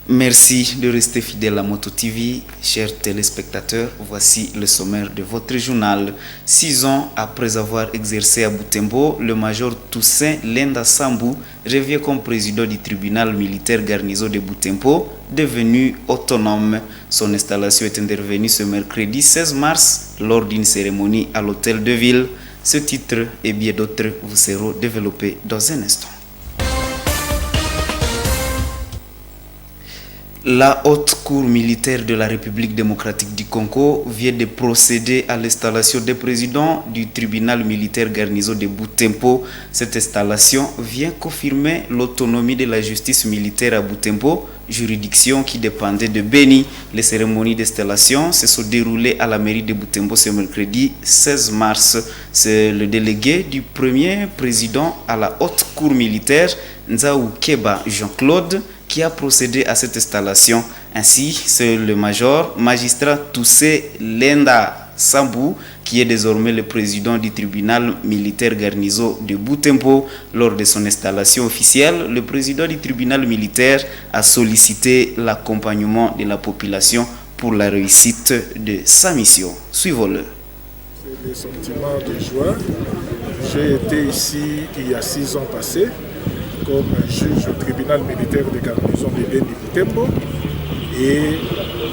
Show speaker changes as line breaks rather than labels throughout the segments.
Merci de rester fidèle à Moto TV. Chers téléspectateurs, voici le sommaire de votre journal. 6 ans après avoir exercé à Butembo, le major Toussaint Lenda Sambou revient comme président du tribunal militaire garnison de Butembo, devenu autonome. Son installation est intervenue ce mercredi 16 mars lors d'une cérémonie à l'hôtel de ville. Ce titre et bien d'autres vous seront développés dans un instant. La haute cour militaire de la République démocratique du Congo vient de procéder à l'installation des présidents du tribunal militaire garnison de Butembo. Cette installation vient confirmer l'autonomie de la justice militaire à Butembo, juridiction qui dépendait de Beni. Les cérémonies d'installation se sont déroulées à la mairie de Butembo ce mercredi 16 mars. C'est le délégué du premier président à la haute cour militaire, Nzaou Keba Jean-Claude, qui a procédé à cette installation. Ainsi, c'est le magistrat Toussaint Lenda Sambou qui est désormais le président du tribunal militaire garnison de Butembo. Lors de son installation officielle, le président du tribunal militaire a sollicité l'accompagnement de la population pour la réussite de sa mission. Suivons-le.
C'est des sentiments de joie. J'ai été ici il y a 6 ans passés comme juge au tribunal militaire de garnison de Beni Butembo, et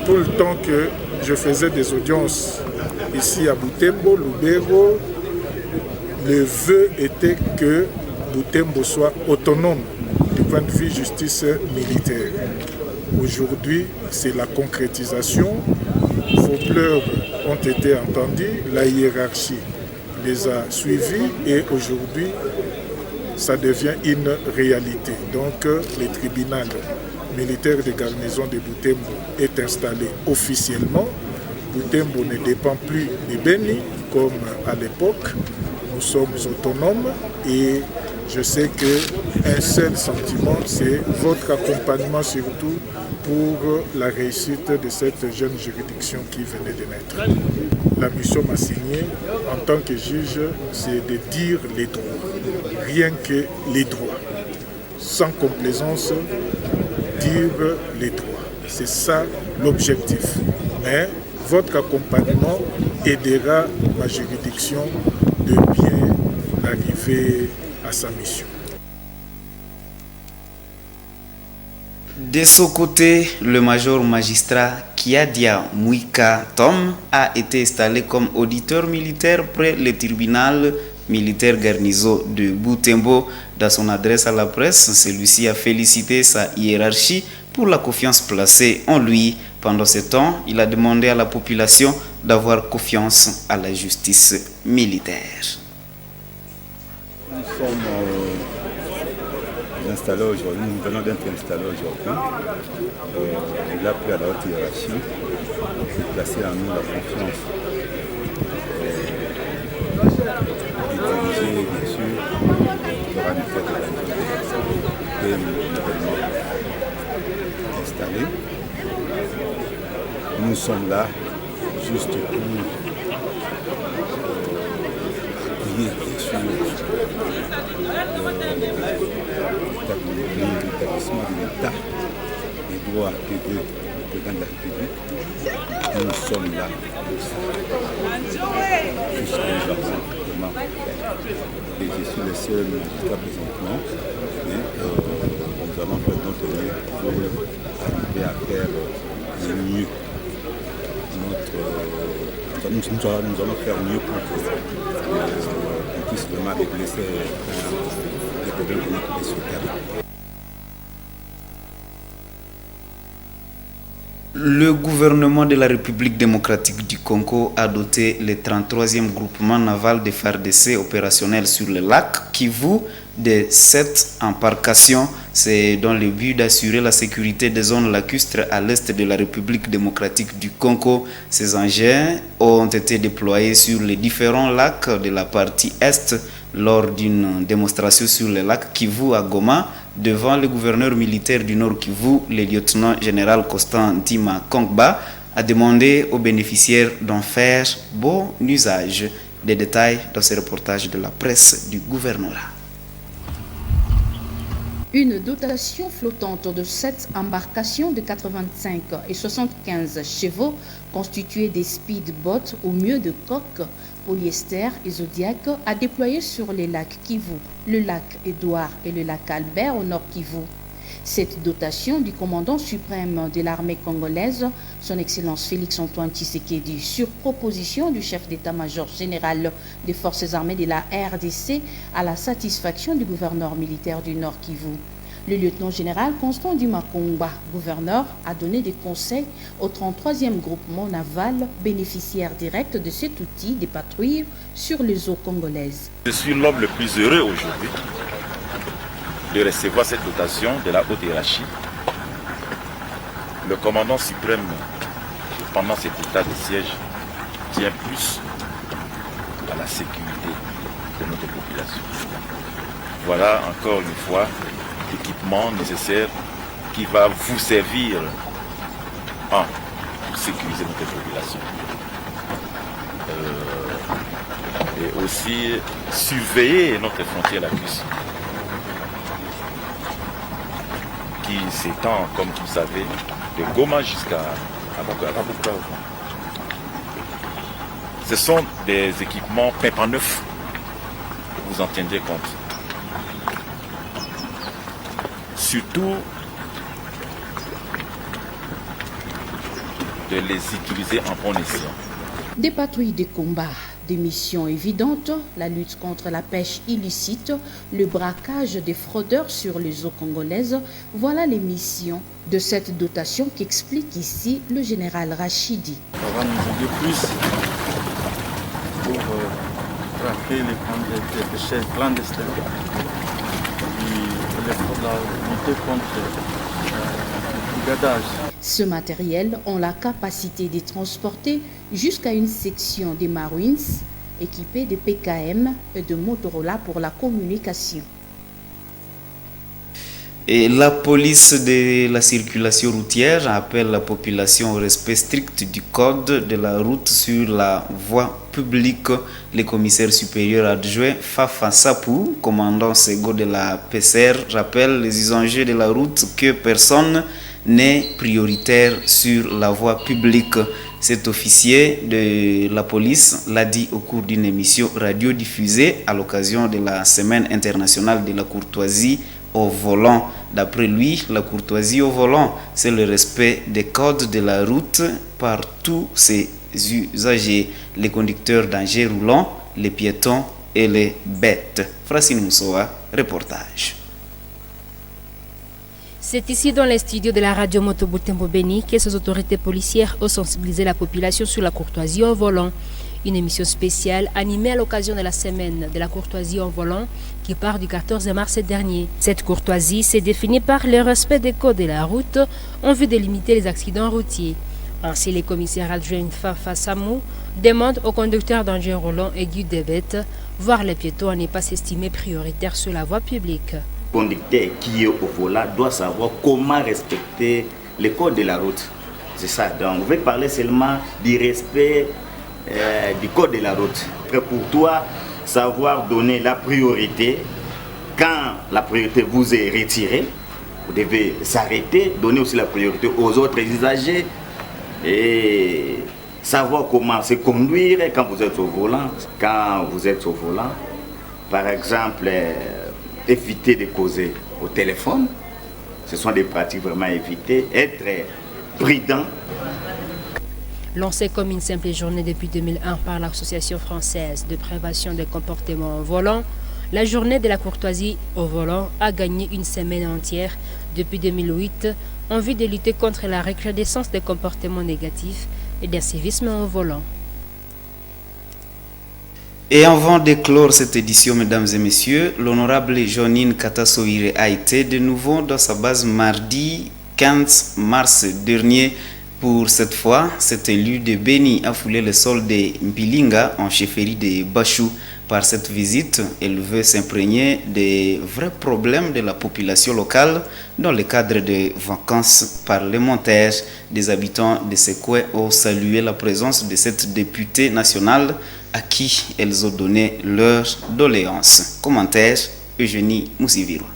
tout le temps que je faisais des audiences ici à Butembo, Lubero, le vœu était que Butembo soit autonome du point de vue justice militaire. Aujourd'hui, c'est la concrétisation. Vos pleurs ont été entendus, la hiérarchie les a suivis et aujourd'hui, ça devient une réalité. Donc, le tribunal militaire de garnison de Butembo est installé officiellement. Butembo ne dépend plus de Beni comme à l'époque. Nous sommes autonomes et je sais qu'un seul sentiment, c'est votre accompagnement surtout pour la réussite de cette jeune juridiction qui venait de naître. La mission m'a signé en tant que juge, c'est de dire les droits. Rien que les droits. Sans complaisance, dire les droits. C'est ça l'objectif. Mais votre accompagnement aidera ma juridiction de bien arriver à sa mission.
De son côté, le major magistrat Kiadia Mouika Tom a été installé comme auditeur militaire près le tribunal militaire garnison de Butembo. Dans son adresse à la presse, celui-ci a félicité sa hiérarchie pour la confiance placée en lui. Pendant ce temps, il a demandé à la population d'avoir confiance à la justice militaire.
Nous sommes installés aujourd'hui, nous venons d'être installés aujourd'hui. Il a pris à la haute hiérarchie de placer en nous la confiance. Diriger, bien sûr, le radical de la nouvellement installé. Nous sommes là juste pour appuyer, bien sûr, l'établissement de l'État, des droits que veut le président de la République. Nous sommes là pour ça. Et je suis le seul jusqu'à présentement, mais nous allons faire notre mieux pour arriver à faire le mieux. Nous allons faire mieux pour qu'on puisse vraiment régler les problèmes de notre pays sur terre.
Le gouvernement de la République démocratique du Congo a doté le 33e groupement naval de FARDC opérationnel sur le lac Kivu de 7 embarcations. C'est dans le but d'assurer la sécurité des zones lacustres à l'est de la République démocratique du Congo. Ces engins ont été déployés sur les différents lacs de la partie est lors d'une démonstration sur le lac Kivu à Goma devant le gouverneur militaire du Nord Kivu, le lieutenant-général Constant Ntima Kongba, a demandé aux bénéficiaires d'en faire bon usage. Des détails dans ce reportage de la presse du gouvernorat.
Une dotation flottante de 7 embarcations de 85 et 75 chevaux constituées des speedboats ou mieux de coques, polyester et Zodiac a déployé sur les lacs Kivu, le lac Édouard et le lac Albert au nord Kivu. Cette dotation du commandant suprême de l'armée congolaise, son Excellence Félix-Antoine Tshisekedi, sur proposition du chef d'état-major général des forces armées de la RDC, à la satisfaction du gouverneur militaire du Nord Kivu. Le lieutenant-général Constant Dumakumba, gouverneur, a donné des conseils au 33e groupement naval, bénéficiaire direct de cet outil de patrouille sur les eaux congolaises.
Je suis l'homme le plus heureux aujourd'hui de recevoir cette dotation de la haute hiérarchie. Le commandant suprême, pendant cet état de siège, tient plus à la sécurité de notre population. Voilà encore une fois l'équipement nécessaire qui va vous servir pour sécuriser notre population. Et aussi surveiller notre frontière la plus, qui s'étend, comme vous le savez, de Goma jusqu'à Bukavu. Ce sont des équipements pimpant neufs, vous en tiendrez compte. Surtout de les utiliser en bon escient.
Des patrouilles de combat, des missions évidentes, la lutte contre la pêche illicite, le braquage des fraudeurs sur les eaux congolaises, voilà les missions de cette dotation qu'explique ici le général Rachidi.
Ça va nous aider plus pour traquer les pêcheurs clandestins et lutter contre le gadage.
Ce matériel ont la capacité de transporter jusqu'à une section des Marines équipée de PKM et de Motorola pour la communication.
Et la police de la circulation routière appelle la population au respect strict du code de la route sur la voie publique. Le commissaire supérieur adjoint Fafa Sapou, commandant Sego de la PCR, rappelle les usagers de la route que personne n'est prioritaire sur la voie publique. Cet officier de la police l'a dit au cours d'une émission radio diffusée à l'occasion de la Semaine internationale de la courtoisie au volant. D'après lui, la courtoisie au volant, c'est le respect des codes de la route par tous ses usagers, les conducteurs d'engins roulants, les piétons et les bêtes. Francine Moussoa, reportage.
C'est ici dans les studios de la radio Moto Butembo Beni que ces autorités policières ont sensibilisé la population sur la courtoisie au volant. Une émission spéciale animée à l'occasion de la semaine de la courtoisie au volant qui part du 14 mars dernier. Cette courtoisie s'est définie par le respect des codes de la route en vue de limiter les accidents routiers. Ainsi, les commissaires adjoints Fafa Samou demandent aux conducteurs d'engins roulants et guides des bêtes, voire les piétons, à ne pas s'estimer prioritaires sur la voie publique.
Le conducteur qui est au volant doit savoir comment respecter les codes de la route. C'est ça. Donc, on veut parler seulement du respect du code de la route. Pour toi, savoir donner la priorité, quand la priorité vous est retirée, vous devez s'arrêter, donner aussi la priorité aux autres usagers et savoir comment se conduire quand vous êtes au volant. Quand vous êtes au volant, par exemple, éviter de causer au téléphone, ce sont des pratiques vraiment évitées, être prudent.
Lancée comme une simple journée depuis 2001 par l'Association française de prévention des comportements au volant, la journée de la courtoisie au volant a gagné une semaine entière depuis 2008 en vue de lutter contre la recrudescence des comportements négatifs et d'incivisme au volant.
Et avant d'éclore cette édition, mesdames et messieurs, l'honorable Jonine Katasoire a été de nouveau dans sa base mardi 15 mars dernier. Pour cette fois, cet élu de Beni a foulé le sol de Mpilinga en chefferie de Bachou. Par cette visite, elle veut s'imprégner des vrais problèmes de la population locale dans le cadre des vacances parlementaires. Des habitants de ce coin ont salué la présence de cette députée nationale à qui elles ont donné leur doléance. Commentaire, Eugénie Moussivirou.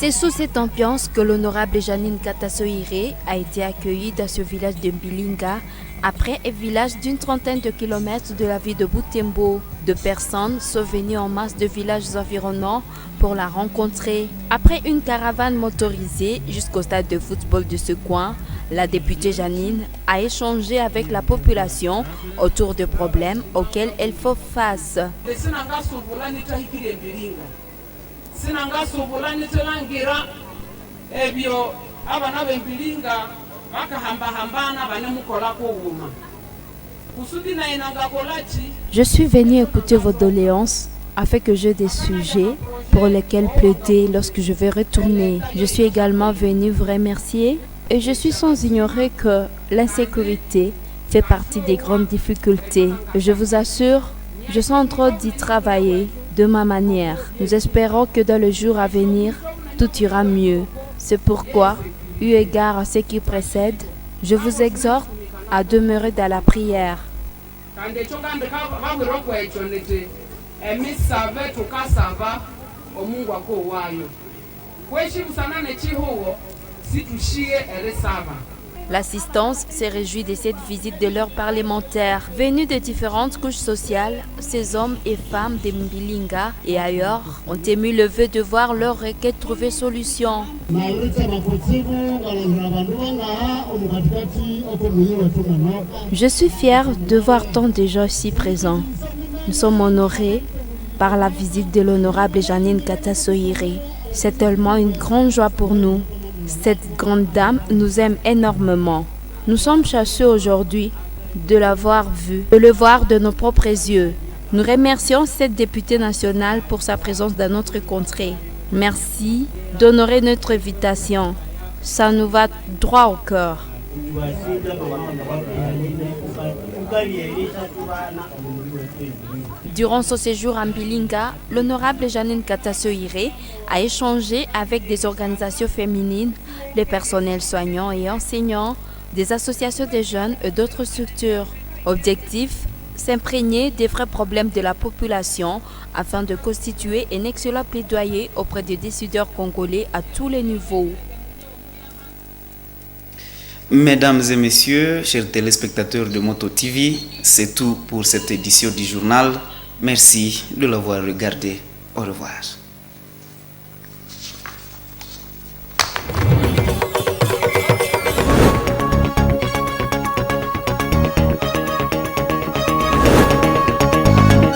C'est sous cette ambiance que l'honorable Janine Katasoire a été accueillie dans ce village de Mbilinga, après un village d'une trentaine de kilomètres de la ville de Butembo. Deux personnes sont venues en masse de villages environnants pour la rencontrer. Après une caravane motorisée jusqu'au stade de football de ce coin, la députée Janine a échangé avec la population autour des problèmes auxquels elle fait face. Je suis venu écouter vos doléances afin que j'ai des sujets pour lesquels plaider lorsque je vais retourner. Je suis également venu vous remercier et je suis sans ignorer que l'insécurité fait partie des grandes difficultés. Je vous assure, je suis en train d'y travailler de ma manière. Nous espérons que dans le jour à venir, tout ira mieux. C'est pourquoi, eu égard à ce qui précède, je vous exhorte à demeurer dans la prière. L'assistance s'est réjouie de cette visite de leurs parlementaires. Venus de différentes couches sociales, ces hommes et femmes de Mbilinga et ailleurs ont émis le vœu de voir leur requête trouver solution. Je suis fière de voir tant de gens ici présents. Nous sommes honorés par la visite de l'honorable Janine Katasoire. C'est tellement une grande joie pour nous. Cette grande dame nous aime énormément. Nous sommes chanceux aujourd'hui de l'avoir vue, de le voir de nos propres yeux. Nous remercions cette députée nationale pour sa présence dans notre contrée. Merci d'honorer notre invitation. Ça nous va droit au cœur. Durant son séjour en Mbilinga, l'honorable Janine Katasoire a échangé avec des organisations féminines, les personnels soignants et enseignants, des associations de jeunes et d'autres structures. Objectif, s'imprégner des vrais problèmes de la population afin de constituer un excellent plaidoyer auprès des décideurs congolais à tous les niveaux.
Mesdames et messieurs, chers téléspectateurs de Moto TV, c'est tout pour cette édition du journal. Merci de l'avoir regardé. Au revoir.